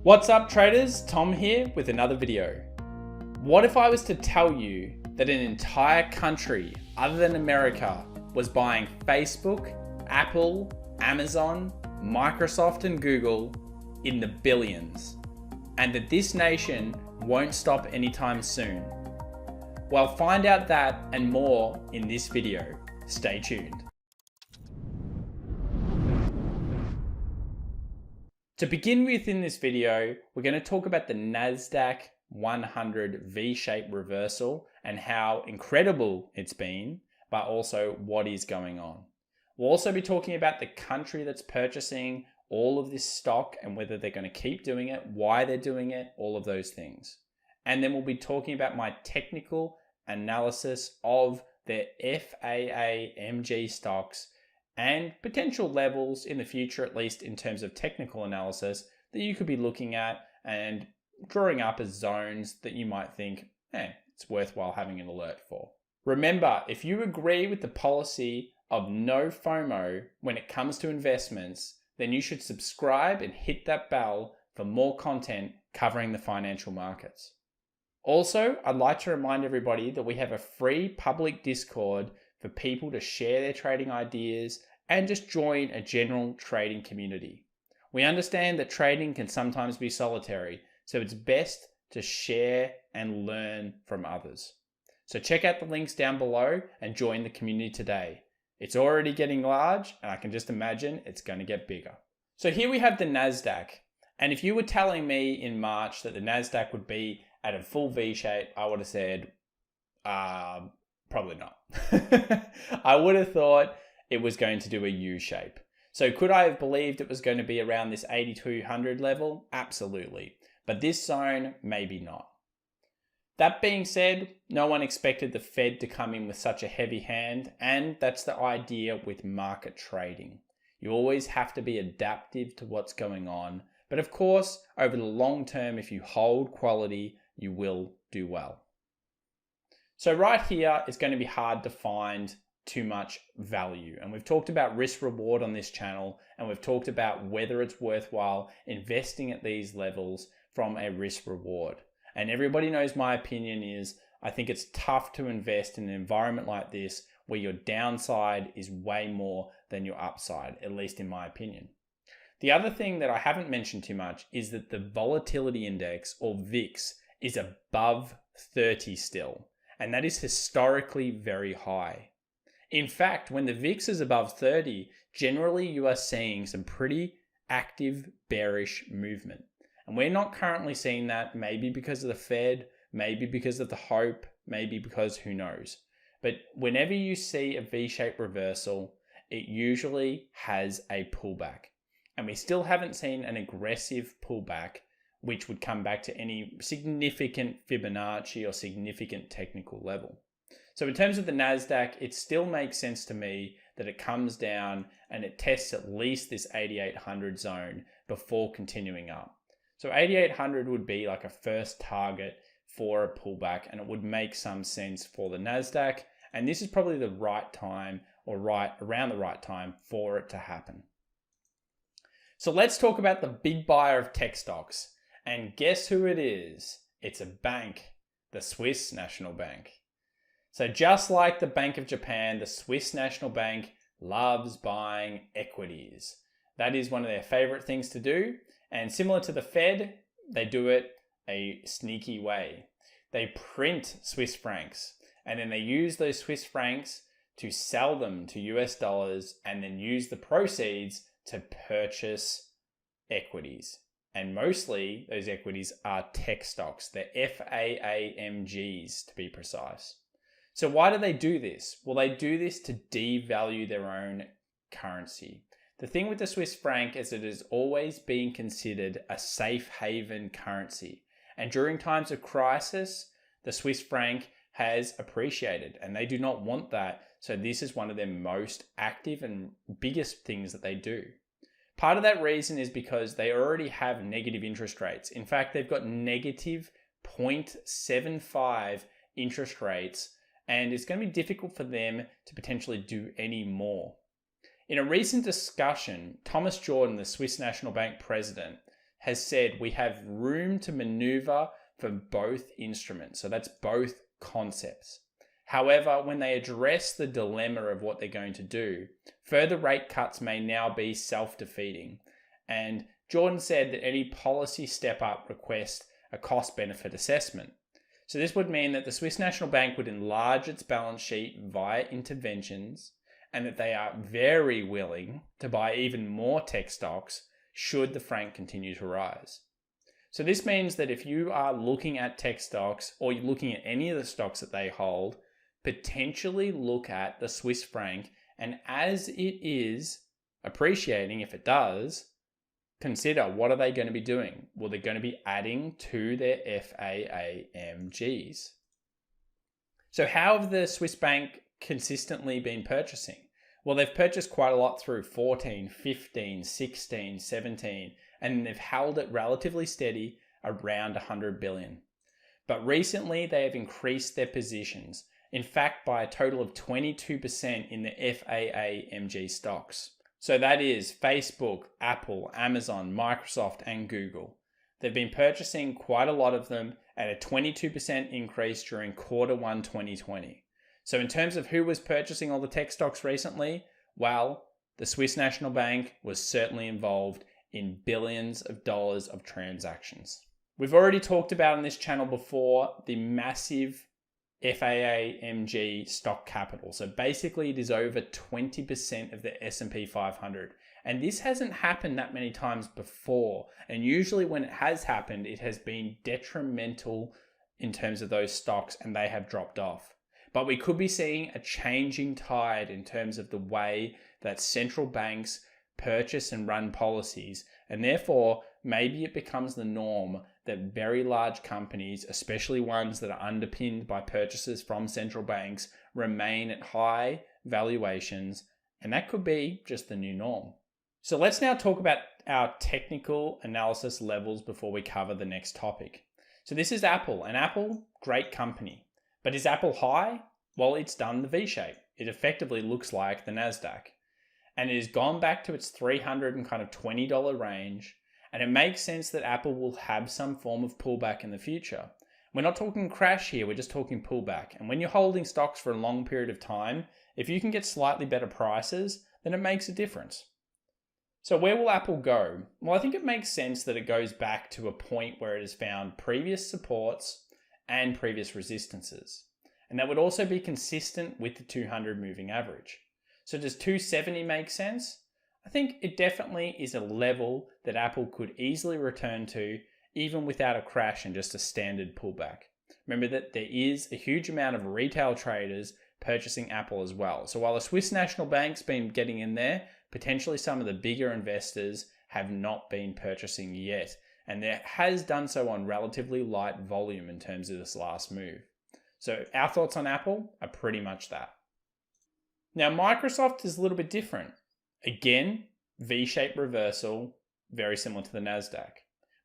What's up traders, Tom here with another video. What if I was to tell you that an entire country other than America was buying Facebook, Apple, Amazon, Microsoft and Google in the billions, and that this nation won't stop anytime soon? Well, find out that and more in this video. Stay tuned. To begin with in this video, we're going to talk about the NASDAQ 100 V-shaped reversal and how incredible it's been, but also what is going on. We'll also be talking about the country that's purchasing all of this stock and whether they're going to keep doing it, why they're doing it, all of those things. And then we'll be talking about my technical analysis of the FAAMG stocks and potential levels in the future, at least in terms of technical analysis, that you could be looking at and drawing up as zones that you might think, it's worthwhile having an alert for. Remember, if you agree with the policy of no FOMO when it comes to investments, then you should subscribe and hit that bell for more content covering the financial markets. Also, I'd like to remind everybody that we have a free public Discord for people to share their trading ideas and just join a general trading community. We understand that trading can sometimes be solitary, so it's best to share and learn from others. So check out the links down below and join the community today. It's already getting large, and I can just imagine it's going to get bigger. So here we have the NASDAQ, and if you were telling me in March that the NASDAQ would be at a full V shape, I would have said, probably not. I would have thought it was going to do a U shape. So could I have believed it was going to be around this 8,200 level? Absolutely. But this zone, maybe not. That being said, no one expected the Fed to come in with such a heavy hand, and that's the idea with market trading. You always have to be adaptive to what's going on. But of course, over the long term, if you hold quality, you will do well. So right here, it's going to be hard to find too much value. And we've talked about risk reward on this channel, and we've talked about whether it's worthwhile investing at these levels from a risk reward. And everybody knows my opinion is, I think it's tough to invest in an environment like this where your downside is way more than your upside, at least in my opinion. The other thing that I haven't mentioned too much is that the volatility index, or VIX, is above 30 still. And that is historically very high. In fact, when the VIX is above 30, generally you are seeing some pretty active bearish movement. And we're not currently seeing that, maybe because of the Fed, maybe because of the hope, maybe because who knows. But whenever you see a V-shaped reversal, it usually has a pullback. And we still haven't seen an aggressive pullback which would come back to any significant Fibonacci or significant technical level. So in terms of the NASDAQ, it still makes sense to me that it comes down and it tests at least this 8,800 zone before continuing up. So 8,800 would be like a first target for a pullback, and it would make some sense for the NASDAQ. And this is probably the right time, or around the right time for it to happen. So let's talk about the big buyer of tech stocks. And guess who it is? It's a bank, the Swiss National Bank. So just like the Bank of Japan, the Swiss National Bank loves buying equities. That is one of their favorite things to do. And similar to the Fed, they do it a sneaky way. They print Swiss francs, and then they use those Swiss francs to sell them to US dollars and then use the proceeds to purchase equities. And mostly those equities are tech stocks, the FAAMGs to be precise. So why do they do this? Well, they do this to devalue their own currency. The thing with the Swiss franc is it is always being considered a safe haven currency. And during times of crisis, the Swiss franc has appreciated, and they do not want that. So this is one of their most active and biggest things that they do. Part of that reason is because they already have negative interest rates. In fact, they've got negative 0.75 interest rates, and it's going to be difficult for them to potentially do any more. In a recent discussion, Thomas Jordan, the Swiss National Bank president, has said we have room to maneuver for both instruments. So that's both concepts. However, when they address the dilemma of what they're going to do, further rate cuts may now be self-defeating. And Jordan said that any policy step-up requests a cost-benefit assessment. So this would mean that the Swiss National Bank would enlarge its balance sheet via interventions, and that they are very willing to buy even more tech stocks should the franc continue to rise. So this means that if you are looking at tech stocks or you're looking at any of the stocks that they hold, potentially look at the Swiss franc, and as it is appreciating, if it does, consider what are they going to be doing? Well, they're going to be adding to their FAAMGs. So how have the Swiss bank consistently been purchasing? Well, they've purchased quite a lot through 14, 15, 16, 17, and they've held it relatively steady around 100 billion. But recently they have increased their positions, in fact by a total of 22% in the FAAMG stocks. So that is Facebook, Apple, Amazon, Microsoft, and Google. They've been purchasing quite a lot of them at a 22% increase during Q1 2020. So in terms of who was purchasing all the tech stocks recently, well, the Swiss National Bank was certainly involved in billions of dollars of transactions. We've already talked about on this channel before the massive FAAMG stock capital. So basically it is over 20% of the S&P 500. And this hasn't happened that many times before. And usually when it has happened, it has been detrimental in terms of those stocks and they have dropped off. But we could be seeing a changing tide in terms of the way that central banks purchase and run policies. And therefore, maybe it becomes the norm that very large companies, especially ones that are underpinned by purchases from central banks, remain at high valuations, and that could be just the new norm. So let's now talk about our technical analysis levels before we cover the next topic. So this is Apple, and Apple, great company. But is Apple high? Well, it's done the V-shape. It effectively looks like the NASDAQ. And it has gone back to its $320 range. And it makes sense that Apple will have some form of pullback in the future. We're not talking crash here, we're just talking pullback. And when you're holding stocks for a long period of time, if you can get slightly better prices, then it makes a difference. So where will Apple go? Well, I think it makes sense that it goes back to a point where it has found previous supports and previous resistances. And that would also be consistent with the 200 moving average. So does 270 make sense? I think it definitely is a level that Apple could easily return to even without a crash and just a standard pullback. Remember that there is a huge amount of retail traders purchasing Apple as well. So while the Swiss National Bank's been getting in there, potentially some of the bigger investors have not been purchasing yet. And there has done so on relatively light volume in terms of this last move. So our thoughts on Apple are pretty much that. Now Microsoft is a little bit different. Again, V-shaped reversal, very similar to the NASDAQ.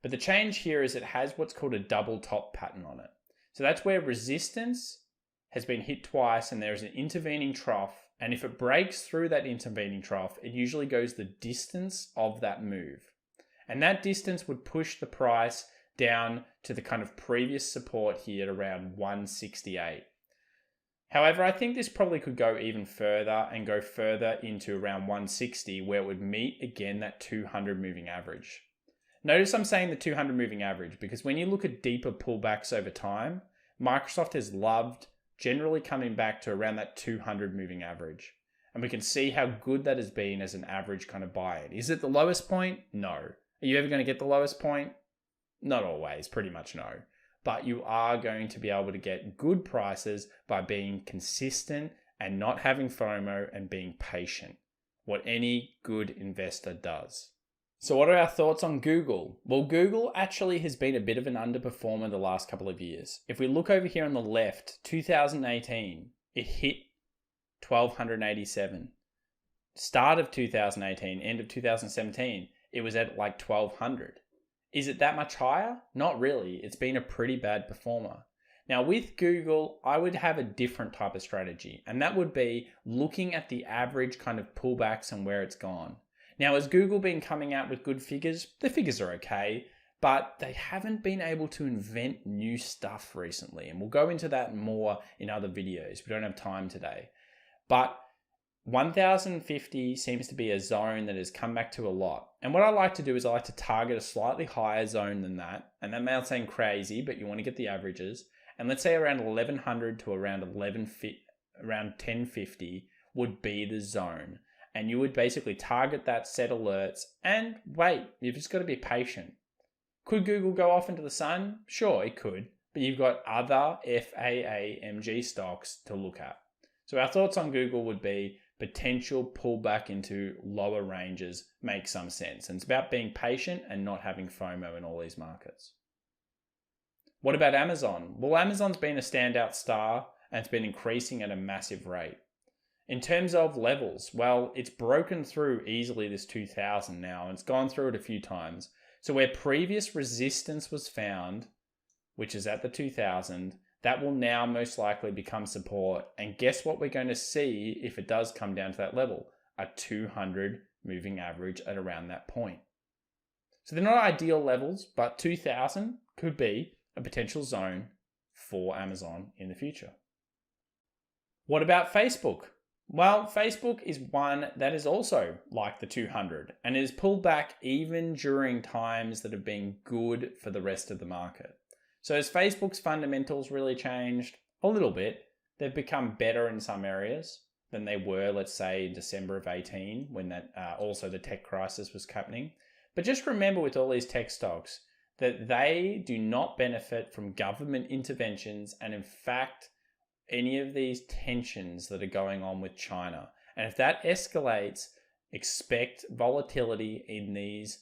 But the change here is it has what's called a double top pattern on it. So that's where resistance has been hit twice and there is an intervening trough. And if it breaks through that intervening trough, it usually goes the distance of that move. And that distance would push the price down to the kind of previous support here at around 168. However, I think this probably could go even further and go further into around 160 where it would meet again that 200 moving average. Notice I'm saying the 200 moving average because when you look at deeper pullbacks over time, Microsoft has loved generally coming back to around that 200 moving average. And we can see how good that has been as an average kind of buy-in. Is it the lowest point? No. Are you ever going to get the lowest point? Not always, pretty much no. But you are going to be able to get good prices by being consistent and not having FOMO and being patient. What any good investor does. So what are our thoughts on Google? Well, Google actually has been a bit of an underperformer the last couple of years. If we look over here on the left, 2018, it hit 1287. Start of 2018, end of 2017, it was at like 1200. Is it that much higher? Not really. It's been a pretty bad performer. Now with Google, I would have a different type of strategy, and that would be looking at the average kind of pullbacks and where it's gone. Now, has Google been coming out with good figures? The figures are okay, but they haven't been able to invent new stuff recently. And we'll go into that more in other videos. We don't have time today. But 1050 seems to be a zone that has come back to a lot. And what I like to do is I like to target a slightly higher zone than that. And that may sound crazy, but you want to get the averages. And let's say around 1100 to around 1050 would be the zone. And you would basically target that, set alerts, and wait. You've just got to be patient. Could Google go off into the sun? Sure, it could. But you've got other FAAMG stocks to look at. So our thoughts on Google would be potential pullback into lower ranges makes some sense. And it's about being patient and not having FOMO in all these markets. What about Amazon? Well, Amazon's been a standout star and it's been increasing at a massive rate. In terms of levels, well, it's broken through easily this 2000 now, and it's gone through it a few times. So where previous resistance was found, which is at the 2000, that will now most likely become support. And guess what we're going to see if it does come down to that level? A 200 moving average at around that point. So they're not ideal levels, but 2000 could be a potential zone for Amazon in the future. What about Facebook? Well, Facebook is one that is also like the 200 and is pulled back even during times that have been good for the rest of the market. So has Facebook's fundamentals really changed? A little bit. They've become better in some areas than they were, let's say, in December of 18, when that also the tech crisis was happening. But just remember with all these tech stocks that they do not benefit from government interventions and in fact, any of these tensions that are going on with China. And if that escalates, expect volatility in these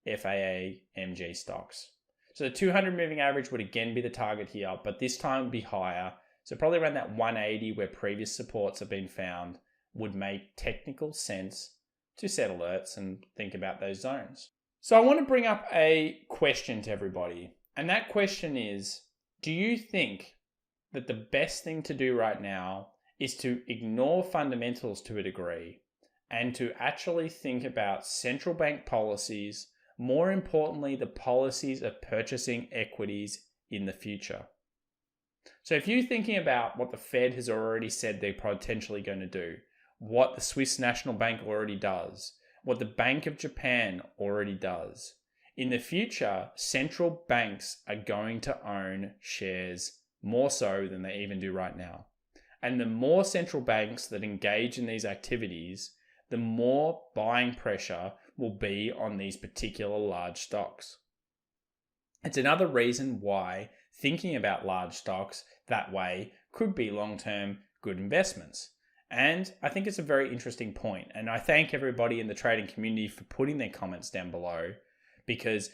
FAAMG stocks. So the 200 moving average would again be the target here, but this time would be higher. So probably around that 180 where previous supports have been found would make technical sense to set alerts and think about those zones. So I want to bring up a question to everybody. And that question is, do you think that the best thing to do right now is to ignore fundamentals to a degree and to actually think about central bank policies, more importantly, the policies of purchasing equities in the future? So if you're thinking about what the Fed has already said they're potentially going to do, what the Swiss National Bank already does, what the Bank of Japan already does, in the future, central banks are going to own shares more so than they even do right now. And the more central banks that engage in these activities, the more buying pressure will be on these particular large stocks. It's another reason why thinking about large stocks that way could be long-term good investments. And I think it's a very interesting point. And I thank everybody in the trading community for putting their comments down below, because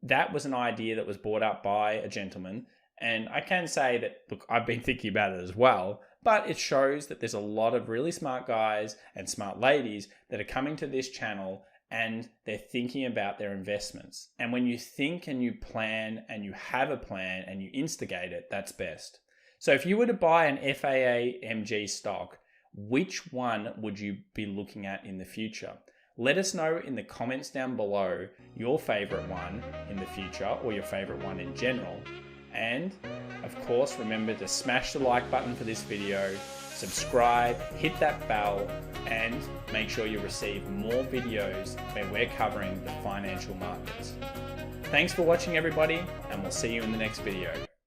that was an idea that was brought up by a gentleman. And I can say that, look, I've been thinking about it as well, but it shows that there's a lot of really smart guys and smart ladies that are coming to this channel and they're thinking about their investments. And when you think and you plan and you have a plan and you instigate it, that's best. So if you were to buy an FAAMG stock, which one would you be looking at in the future? Let us know in the comments down below your favorite one in the future or your favorite one in general. And of course, remember to smash the like button for this video, subscribe, hit that bell, and make sure you receive more videos where we're covering the financial markets. Thanks for watching, everybody, and we'll see you in the next video.